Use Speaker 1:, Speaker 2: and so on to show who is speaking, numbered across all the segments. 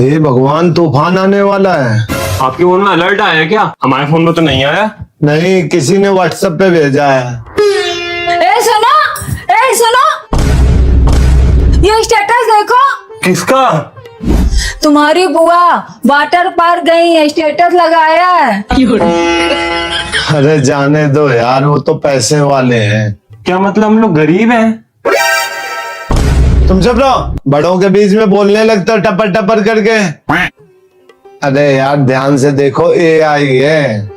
Speaker 1: हे भगवान, तूफान आने वाला है।
Speaker 2: आपके फोन में अलर्ट आया क्या? हमारे फोन में तो नहीं आया।
Speaker 1: नहीं, किसी ने व्हाट्सएप पे भेजा है।
Speaker 3: ए सुनो, ये स्टेटस देखो।
Speaker 2: किसका?
Speaker 3: तुम्हारी बुआ वाटर पार्क गई है, स्टेटस लगाया है।
Speaker 1: अरे जाने दो यार, वो तो पैसे वाले हैं।
Speaker 2: क्या मतलब हम लोग गरीब हैं?
Speaker 1: तुम चुप रहो, बड़ों के बीच में बोलने लगते हो टपर टपर करके। अरे यार ध्यान से देखो, AI है।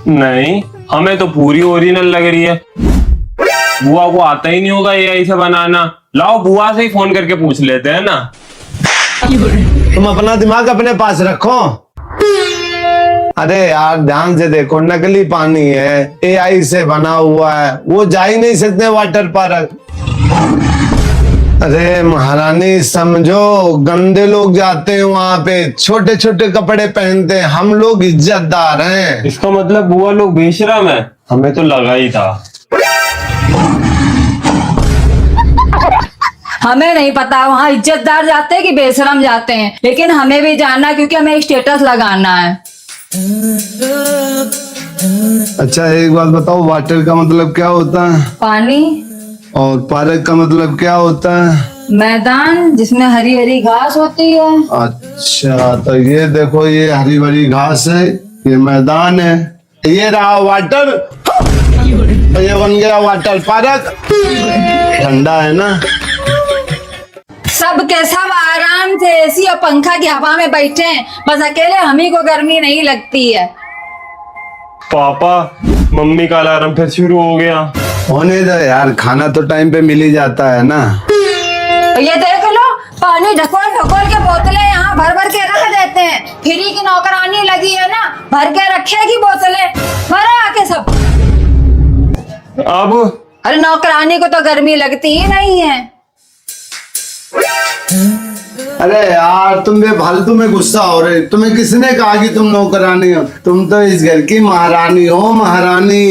Speaker 2: नहीं, हमें तो पूरी ओरिजिनल लग रही है। बुआ को आता ही नहीं होगा AI से बनाना। लाओ बुआ से ही फोन करके पूछ लेते हैं ना।
Speaker 1: तुम अपना दिमाग अपने पास रखो। अरे यार ध्यान से देखो, नकली पानी है, AI से बना हुआ है, वो जा ही नहीं सकते वाटर पार्क। अरे महारानी समझो, गंदे लोग जाते हैं वहां पे, छोटे छोटे कपड़े पहनते हैं, हम लोग इज्जतदार हैं।
Speaker 2: इसका मतलब बुआ लोग बेशरम है। हमें तो लगा ही था।
Speaker 3: हमें नहीं पता वहाँ इज्जतदार जाते हैं कि बेशरम जाते हैं, लेकिन हमें भी जानना क्योंकि हमें स्टेटस लगाना है।
Speaker 1: अच्छा एक बात बताओ, वाटर का मतलब क्या होता है?
Speaker 3: पानी।
Speaker 1: और पार्क का मतलब क्या होता है?
Speaker 3: मैदान जिसमें हरी हरी घास होती है।
Speaker 1: अच्छा तो ये देखो, ये हरी भरी घास है, ये मैदान है, ये रहा वाटर, तो ये बन गया वाटर पार्क। ठंडा है ना?
Speaker 3: सब के सब आराम से एसी और पंखा की हवा में बैठे हैं, बस अकेले हम ही को गर्मी नहीं लगती है।
Speaker 2: पापा, मम्मी का अलार्म फिर शुरू हो गया।
Speaker 1: होने दो यार, खाना तो टाइम पे मिल ही जाता है ना।
Speaker 3: ये देख लो, पानी ढकोल ढकोल के बोतलें यहाँ भर भर के रख देते हैं। फ्री की नौकरानी लगी है ना, भर के रखेगी बोतलें, भरा आके सब।
Speaker 2: अब
Speaker 3: अरे नौकरानी को तो गर्मी लगती ही नहीं है।
Speaker 1: अरे यार तुम बेफालतू में गुस्सा हो रहे। तुम्हें किसने कहा कि तुम नौकरानी हो? तुम तो इस घर की महारानी हो, महारानी।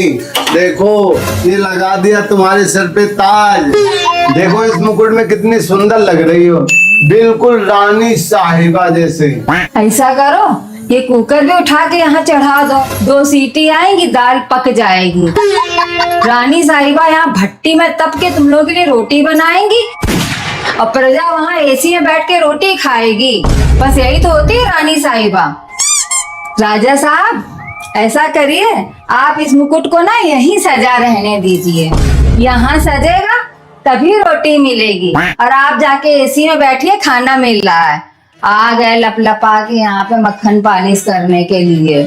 Speaker 1: देखो ये लगा दिया तुम्हारे सर पे ताज। देखो इस मुकुट में कितनी सुंदर लग रही हो, बिल्कुल रानी साहिबा जैसे।
Speaker 3: ऐसा करो, ये कुकर भी उठा के यहाँ चढ़ा दो, 2 सीटी आएंगी, दाल पक जाएगी। रानी साहिबा यहाँ भट्टी में तप के तुम लोगों के लिए रोटी बनाएंगी और प्रजा वहाँ एसी में बैठ के रोटी खाएगी। बस यही तो होती है रानी साहिबा। राजा साहब ऐसा करिए, आप इस मुकुट को ना यहीं सजा रहने दीजिए, यहाँ सजेगा तभी रोटी मिलेगी। और आप जाके एसी में बैठिए, खाना मिल रहा है। आ गए लपलपा के यहाँ पे मक्खन पालिश करने के लिए।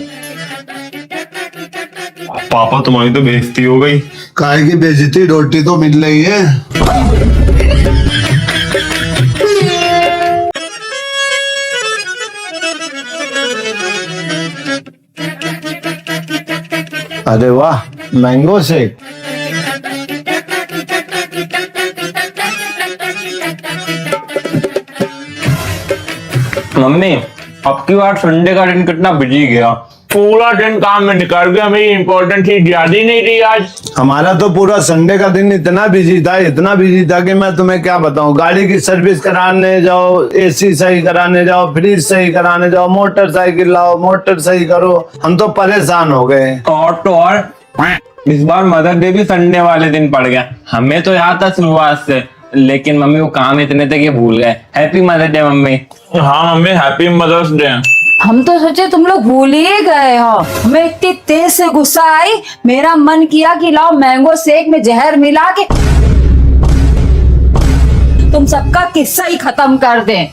Speaker 2: पापा तुम्हारी तो बेइज्जती हो गई।
Speaker 1: काहे की बेइज्जती, रोटी तो मिल रही है। अरे वाह, मैंगो शेक।
Speaker 2: मम्मी, अब की बार संडे का दिन कितना बिजी गया। पूरा दिन काम में निकल गया, मेरी इंपॉर्टेंट चीज याद ही नहीं रही आज।
Speaker 1: हमारा तो पूरा संडे का दिन इतना बिजी था, इतना बिजी था कि मैं तुम्हें क्या बताऊं। गाड़ी की सर्विस कराने जाओ, AC सही कराने जाओ, फ्रिज सही कराने जाओ, मोटरसाइकिल लाओ, मोटर सही करो, हम तो परेशान हो गए।
Speaker 2: और तो और इस बार मदर डे भी संडे वाले दिन पड़ गया। हमें तो याद था शुरुआत से, लेकिन मम्मी वो काम इतने थे कि भूल गए। Happy mother day mummy.
Speaker 4: हाँ मम्मी, हैप्पी मदर्स डे।
Speaker 3: हम तो सोचे तुम लोग भूल ही गए हो। हमें इतनी तेज से गुस्सा आई, मेरा मन किया कि लाओ मैंगो शेक में जहर मिला के तुम सबका किस्सा ही खत्म कर दें।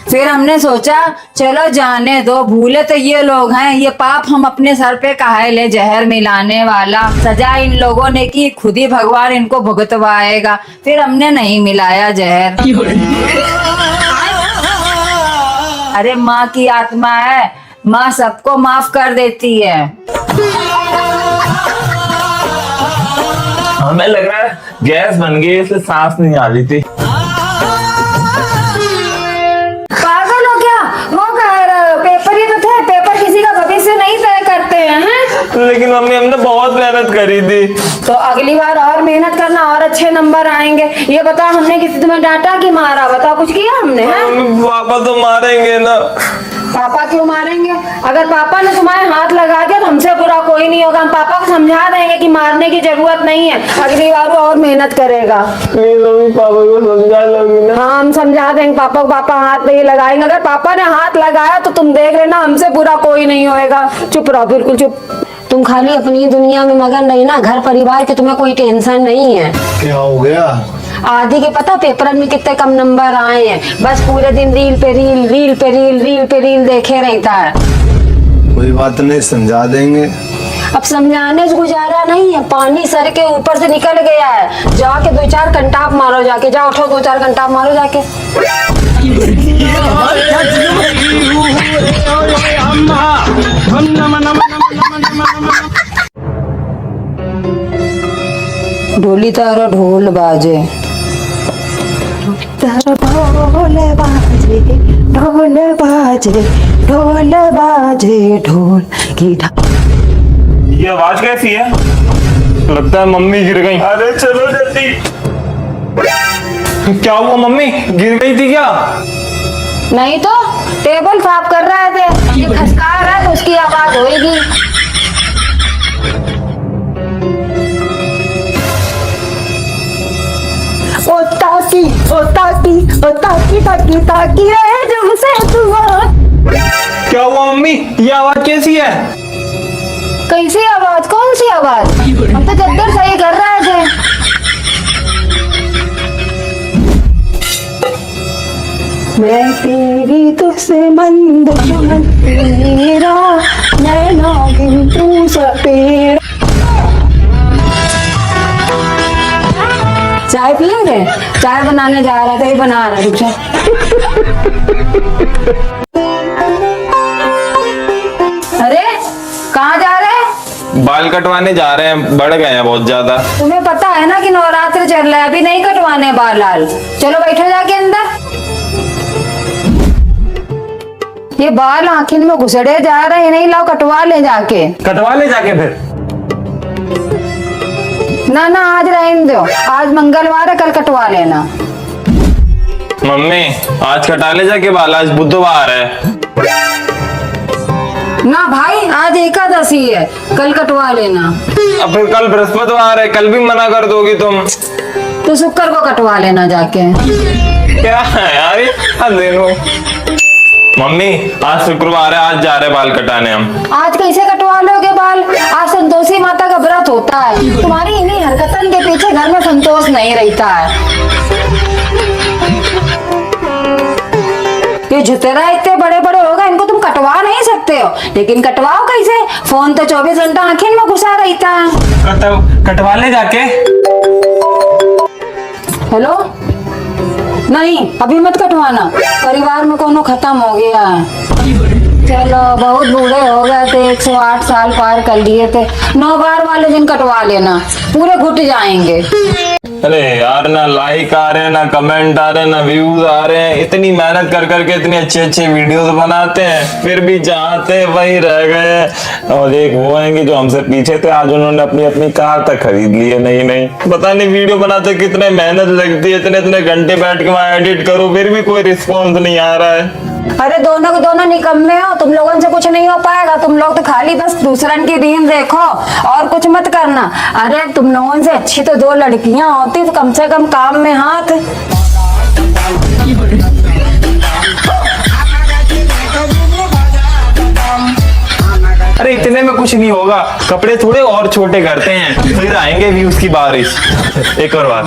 Speaker 3: फिर हमने सोचा चलो जाने दो, भूले तो ये लोग हैं, ये पाप हम अपने सर पे काहे ले, जहर मिलाने वाला सजा इन लोगों ने की, खुद ही भगवान इनको भुगतवाएगा। फिर हमने नहीं मिलाया जहर। अरे माँ की आत्मा है, माँ सबको माफ कर देती है।
Speaker 4: हमें लग रहा है गैस बन गई, इसलिए सांस नहीं आ रही थी।
Speaker 3: पागल हो क्या? वो
Speaker 4: मम्मी हमने बहुत मेहनत करी थी।
Speaker 3: तो अगली बार और मेहनत करना और अच्छे नंबर आएंगे। ये बताओ हमने किसी तुम्हें डांटा कि मारा? बताओ कुछ किया हमने? हैं?
Speaker 4: मम्मी पापा तो मारेंगे ना।
Speaker 3: पापा क्यों मारेंगे? अगर पापा ने तुम्हारे हाथ लगा दिया तो हमसे बुरा कोई नहीं होगा। हम पापा को समझा देंगे कि मारने की जरूरत नहीं है, अगली बार वो और मेहनत करेगा।
Speaker 4: प्लीज मम्मी पापा को समझा लोगी ना।
Speaker 3: हाँ हम समझा देंगे पापा को। पापा हाथ नहीं लगाएंगे। अगर पापा ने हाथ लगाया तो तुम देख लेना, हमसे बुरा कोई नहीं होएगा। चुप रहो, बिल्कुल चुप। तुम खाली अपनी दुनिया में मगन नहीं ना, घर परिवार के तुम्हें कोई टेंशन नहीं है।
Speaker 1: क्या हो गया?
Speaker 3: आदि के पता पेपर में कितने कम नंबर आए हैं। बस पूरे दिन रील पे रील, रील पे रील, रील पे रील देखे रहता है।
Speaker 1: कोई बात नहीं, समझा देंगे।
Speaker 3: अब समझाने से गुजारा नहीं है, पानी सर के ऊपर से निकल गया है। जाके 2-4 कंटाप मारो, जाके जाओ, उठो 2-4 कंटाप मारो जाके। ढोली तारा ढोल बाजे, तारा ढोल बाजे, ढोल बाजे, ढोल बाजे, ढोल की
Speaker 4: ये आवाज कैसी है? लगता है मम्मी गिर गई। अरे चलो जल्दी। क्या हुआ मम्मी, गिर गई थी क्या?
Speaker 3: नहीं तो टेबल साफ कर रहे थे, ये खसका रहा है तो उसकी आवाज होगी। ओ ताकी, ओ ताकी, ओ ताकी ताकी ताकी रे तुमसे दुआ।
Speaker 4: क्या हुआ मम्मी, ये आवाज कैसी है?
Speaker 3: कैसी आवाज? कौन सी आवाज? हम तो चद्दर सही कर रहे थे। मैं तेरी तुझसे मंद तेरा, मैं नागिन तू सपेरा। चाय पियेंगे? चाय बनाने जा रहा था, ये बना रहा। रुक जा। अरे कहाँ जा रहे हैं?
Speaker 4: बाल कटवाने जा रहे हैं, बढ़ गए हैं बहुत ज्यादा।
Speaker 3: तुम्हें पता है ना कि नवरात्र चल रहा है, अभी नहीं कटवाने बाल लाल। चलो बैठो जाके अंदर। ये बाल आखिर में घुसड़े जा रहे हैं, नहीं लाओ कटवा ले जाके।
Speaker 4: कटवा ले जाके फिर।
Speaker 3: ना ना आज रहने दो, आज मंगलवार है, कल कटवा लेना।
Speaker 4: मम्मी आज कटा ले जाके बाल, आज बुधवार है।
Speaker 3: ना भाई आज एकादशी है, कल कटवा लेना।
Speaker 4: अब फिर कल बृहस्पतिवार है, कल भी मना कर दोगी तुम।
Speaker 3: तो शुक्र को कटवा लेना जाके।
Speaker 4: क्या है यार ये देखो। मम्मी आज शुक्रवार है, आज जा रहे बाल कटाने हम।
Speaker 3: आज कैसे कटवा लोगे बाल? आज संतोषी माता का व्रत होता है। तुम्हारी इन्हीं हरकतन के पीछे घर में संतोष नहीं रहता है। ये जुतेरा इतने बड़े बड़े हो गए, इनको तुम कटवा नहीं सकते हो, लेकिन कटवाओ कैसे? फोन तो 24 घंटा आंखें में घुसा रहता है।
Speaker 4: कटवा ले जाके।
Speaker 3: हेलो, नहीं अभी मत कटवाना, परिवार में कोनो खत्म हो गया। चलो बहुत बूढ़े हो गए थे, 108 साल पार कर लिए थे। 9 बार वाले दिन कटवा लेना, पूरे घुट जाएंगे।
Speaker 4: अरे यार ना लाइक आ रहे हैं, ना कमेंट आ रहे हैं, ना व्यूज आ रहे हैं। इतनी मेहनत कर करके इतनी अच्छे अच्छे वीडियोस बनाते हैं, फिर भी चाहते वही रह गए। और एक वो हैं कि जो हमसे पीछे थे, आज उन्होंने अपनी अपनी कार तक खरीद ली है। नहीं पता नहीं वीडियो बनाते कितने मेहनत लगती है, इतने इतने घंटे बैठ के वहां एडिट करो, फिर भी कोई रिस्पॉन्स नहीं आ रहा है।
Speaker 3: अरे दोनों के दोनों निकम्मे हो, तुम लोगों से कुछ नहीं हो पाएगा। तुम लोग तो खाली बस दूसरन की रील देखो और कुछ मत करना। अरे तुम लोगों से अच्छी तो 2 लड़कियां होती तो कम से कम काम में हाथ।
Speaker 4: अरे इतने में कुछ नहीं होगा, कपड़े थोड़े और छोटे करते हैं, फिर आएंगे व्यूज की बारिश। एक और बात,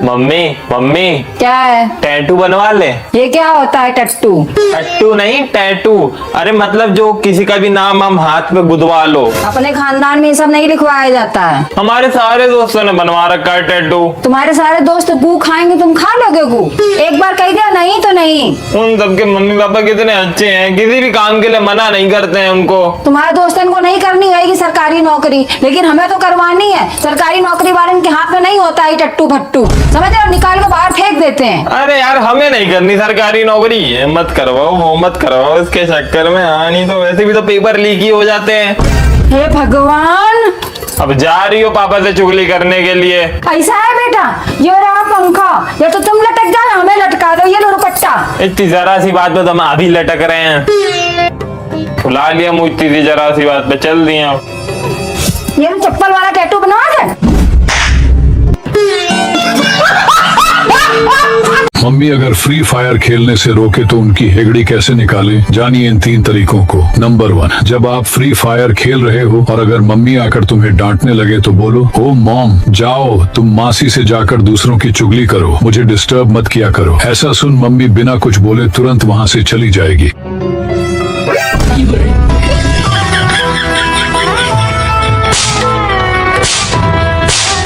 Speaker 4: मम्मी
Speaker 3: क्या है?
Speaker 4: टैटू बनवा ले।
Speaker 3: ये क्या होता है टट्टू?
Speaker 4: टट्टू नहीं, टैटू। अरे मतलब जो किसी का भी नाम हम हाथ पे गुदवा लो।
Speaker 3: अपने खानदान में ये सब नहीं लिखवाया जाता है।
Speaker 4: हमारे सारे दोस्तों ने बनवा रखा है टैटू।
Speaker 3: तुम्हारे सारे दोस्त गू खाएंगे, तुम खा लोगे गू? एक बार कह दिया नहीं तो नहीं।
Speaker 4: उन सबके मम्मी पापा कितने अच्छे हैं, किसी भी काम के लिए मना नहीं करते हैं उनको।
Speaker 3: तुम्हारे दोस्तन को नहीं करनी होगी सरकारी नौकरी, लेकिन हमें तो करवानी है। सरकारी नौकरी वाले के हाथ में नहीं होता है टट्टू भट्टू, समझ रहे हो, निकाल के बाहर फेंक देते हैं।
Speaker 4: अरे यार हमें नहीं करनी सरकारी नौकरी, ये मत करवाओ वो मत करवाओ, इसके चक्कर में नहीं तो वैसे भी तो पेपर लीक ही हो जाते हैं।
Speaker 3: हे भगवान,
Speaker 4: अब जा रही हो पापा से चुगली करने के लिए?
Speaker 3: ऐसा है बेटा, ये रहा पंखा, या तो तुम लटक जाओ हमें लटका दो, ये लो दुपट्टा।
Speaker 4: इतनी जरा सी बात पे तो हम अभी लटक रहे हैं। बुला लिया मुझ इतनी जरा सी बात पे, चल दिया।
Speaker 3: ये लो चप्पल वाला टैटू बनवा दे।
Speaker 5: मम्मी अगर फ्री फायर खेलने से रोके तो उनकी हेगड़ी कैसे निकाले? जानिए इन 3 तरीकों को। नंबर 1, जब आप फ्री फायर खेल रहे हो और अगर मम्मी आकर तुम्हें डांटने लगे तो बोलो, ओ मॉम जाओ तुम मासी से जाकर दूसरों की चुगली करो, मुझे डिस्टर्ब मत किया करो। ऐसा सुन मम्मी बिना कुछ बोले तुरंत वहाँ से चली जाएगी।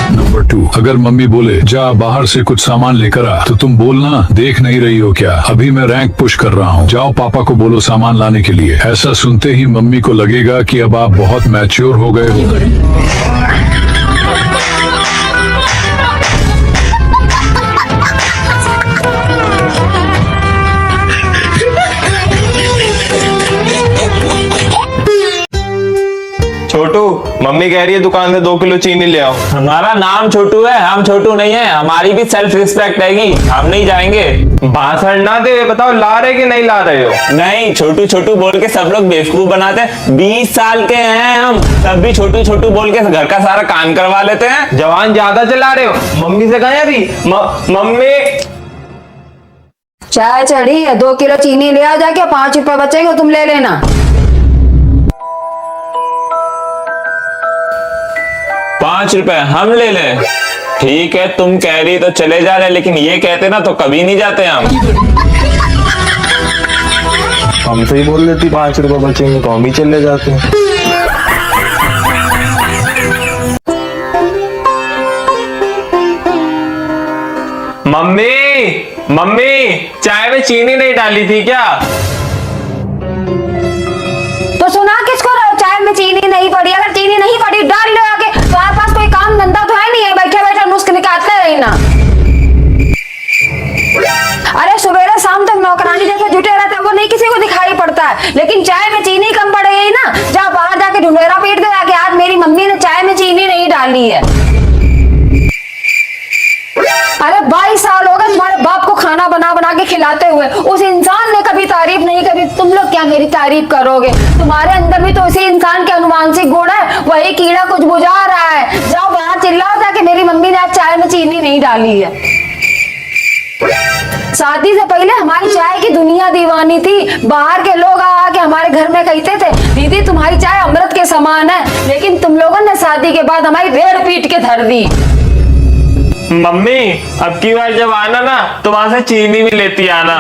Speaker 5: नंबर 2, अगर मम्मी बोले जा बाहर से कुछ सामान लेकर आ, तो तुम बोलना देख नहीं रही हो क्या, अभी मैं रैंक पुश कर रहा हूँ, जाओ पापा को बोलो सामान लाने के लिए। ऐसा सुनते ही मम्मी को लगेगा कि अब आप बहुत मैच्योर हो गए हो।
Speaker 4: छोटू, मम्मी कह रही है दुकान से 2 किलो चीनी ले आओ।
Speaker 6: हमारा नाम छोटू है, हम छोटू नहीं है, हमारी भी सेल्फ रिस्पेक्ट हैगी, हम नहीं जाएंगे।
Speaker 4: भाषण ना दे, बताओ ला रहे कि नहीं ला रहे हो?
Speaker 6: नहीं, छोटू छोटू बोल के सब लोग बेवकूफ बनाते हैं। 20 साल के हैं हम, तब भी छोटू छोटू बोल के घर का सारा काम करवा लेते हैं।
Speaker 4: जवान ज्यादा चला रहे हो। मम्मी से कहें अभी मम्मी
Speaker 3: चाय चढ़ी है, 2 किलो चीनी ले आ जाके, 5 रुपए बचेंगे तुम ले लेना।
Speaker 6: 5 रुपए हम ले लें? ठीक है, तुम कह रही तो चले जा रहे, लेकिन ये कहते ना तो कभी नहीं जाते हम।
Speaker 4: हमसे ही बोल देती 5 रुपए बचेंगे तो हम ही चले जाते हैं। मम्मी चाय में चीनी नहीं डाली थी क्या?
Speaker 3: तो सुना किसको रहे हो, चाय में चीनी नहीं पड़ी? अगर चीनी नहीं पड़ी डाल लो आगे, तुम्हारे पास कोई काम धंधा तो है नहीं है, बैठे बैठे नुस्ख निकालते रहना। अरे सवेरे शाम तक नौकरानी जैसे जुटे रहते हैं, वो नहीं किसी को दिखाई पड़ता है, लेकिन चाय में चीनी कम पड़ गई ना, जा बाहर जाके ढूंढेरा पीट दे जाके, आज मेरी मम्मी ने चाय में चीनी नहीं डाली है। अरे 22 साल हो गए तुम्हारे बाप को खाना बना बना के खिलाते हुए, उस इंसान ने कभी तारीफ नहीं करी, तुम लोग क्या मेरी तारीफ करोगे? तुम्हारे अंदर भी तो उसी इंसान के अनुवांशिक गुण है, वही कीड़ा कुछ बुझा रहा है। जाओ बाहर चिल्लाओ जाके मेरी मम्मी ने आज चाय में चीनी नहीं डाली है। शादी से पहले हमारी चाय की दुनिया दीवानी थी, बाहर के लोग आके हमारे घर में कहते थे दीदी तुम्हारी चाय अमृत के समान है, लेकिन तुम लोगों ने शादी के बाद हमारी रेड़ पीट के धर दी।
Speaker 4: मम्मी अब की बार जब आना ना तो वहां से चीनी भी लेती आना।